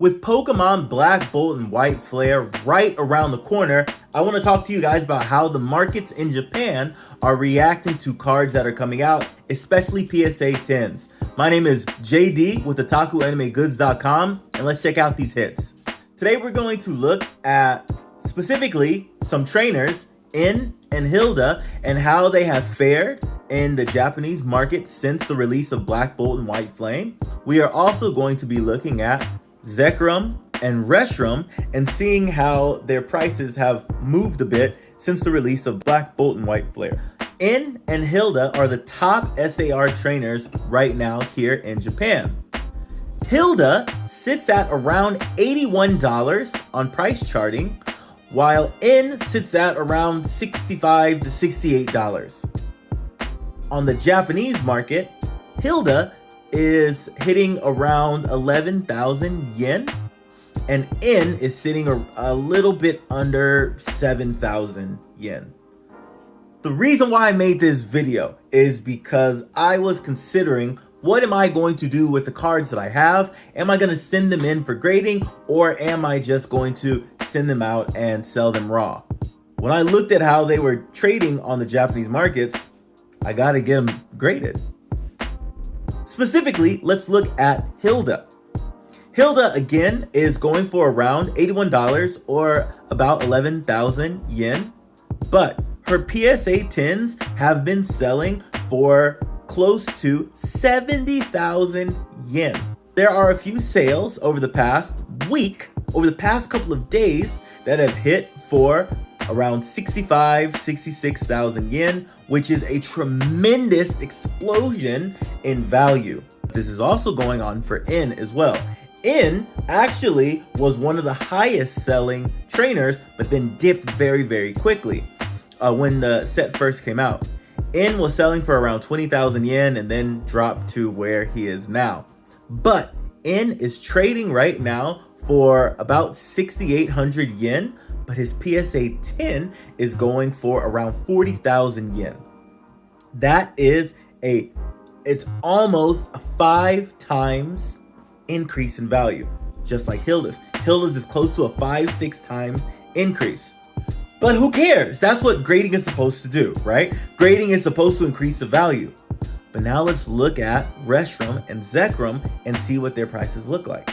With Pokemon Black Bolt and White Flare right around the corner, I want to talk to you guys about how the markets in Japan are reacting to cards that are coming out, especially PSA 10s. My name is JD with OtakuAnimeGoods.com, and let's check out these hits. Today we're going to look at specifically some trainers, In and Hilda, and how they have fared in the Japanese market since the release of Black Bolt and White Flame. We are also going to be looking at Zekrom and Reshiram and seeing how their prices have moved a bit since the release of Black Bolt and White Flare. In and Hilda are the top SAR trainers right now here in Japan. Hilda sits at around $81 on price charting, while In sits at around $65 to $68. On the Japanese market, Hilda is hitting around 11,000 yen, and In is sitting a little bit under 7,000 yen. The reason why I made this video is because I was considering, what am I going to do with the cards that I have? Am I going to send them in for grading, or am I just going to send them out and sell them raw? When I looked at how they were trading on the Japanese markets, I gotta get them graded. Specifically, let's look at Hilda. Hilda, again, is going for around $81 or about 11,000 yen, but her PSA 10s have been selling for close to 70,000 yen. There are a few sales over the past week, over the past couple of days, that have hit for around 66,000 yen, which is a tremendous explosion in value. This is also going on for In as well. In actually was one of the highest selling trainers, but then dipped very, very quickly when the set first came out. In was selling for around 20,000 yen and then dropped to where he is now. But In is trading right now for about 6,800 yen, but his PSA 10 is going for around 40,000 yen. That is it's almost a 5 times increase in value, just like Hilda's. Hilda's is close to a 5-6 times increase. But who cares? That's what grading is supposed to do, right? Grading is supposed to increase the value. But now let's look at Reshiram and Zekrom and see what their prices look like.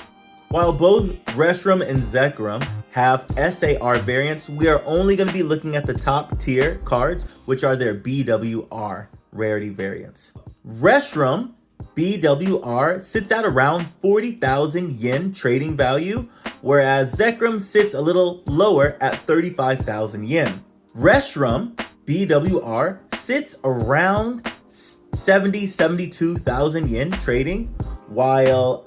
While both Reshiram and Zekrom have SAR variants, we are only going to be looking at the top tier cards, which are their BWR rarity variants. Reshiram BWR sits at around 40,000 yen trading value, whereas Zekrom sits a little lower at 35,000 yen. Reshiram BWR sits around 72,000 yen trading, while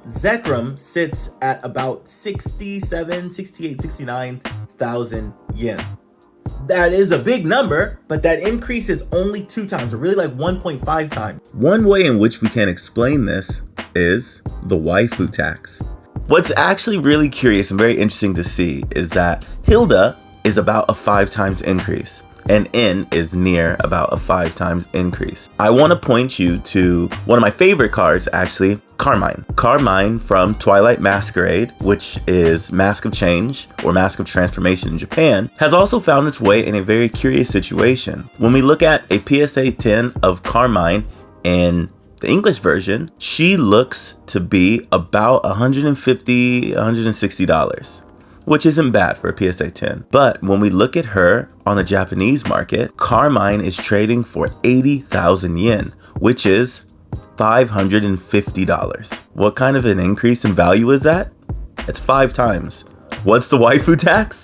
Zekrom sits at about 69,000 yen. That is a big number, but that increase is only 2 times, or really like 1.5 times. One way in which we can explain this is the waifu tax. What's actually really curious and very interesting to see is that Hilda is about a 5 times increase, and In is near about a 5 times increase. I want to point you to one of my favorite cards, actually, Carmine. Carmine from Twilight Masquerade, which is Mask of Change or Mask of Transformation in Japan, has also found its way in a very curious situation. When we look at a PSA 10 of Carmine in the English version, she looks to be about $150, $160. Which isn't bad for a PSA 10. But when we look at her on the Japanese market, Carmine is trading for 80,000 yen, which is $550. What kind of an increase in value is that? It's 5 times. What's the waifu tax?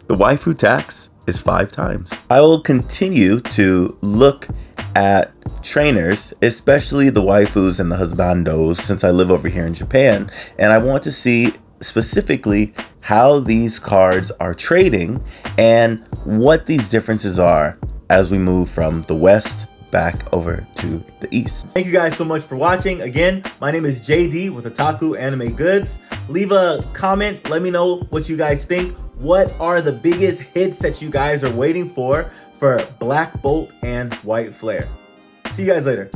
The waifu tax is 5 times. I will continue to look at trainers, especially the waifus and the husbandos, since I live over here in Japan, and I want to see specifically how these cards are trading and what these differences are as we move from the West back over to the East. Thank you guys so much for watching. Again, my name is JD with Otaku Anime Goods. Leave a comment. Let me know what you guys think. What are the biggest hits that you guys are waiting for Black Bolt and White Flare? See you guys later.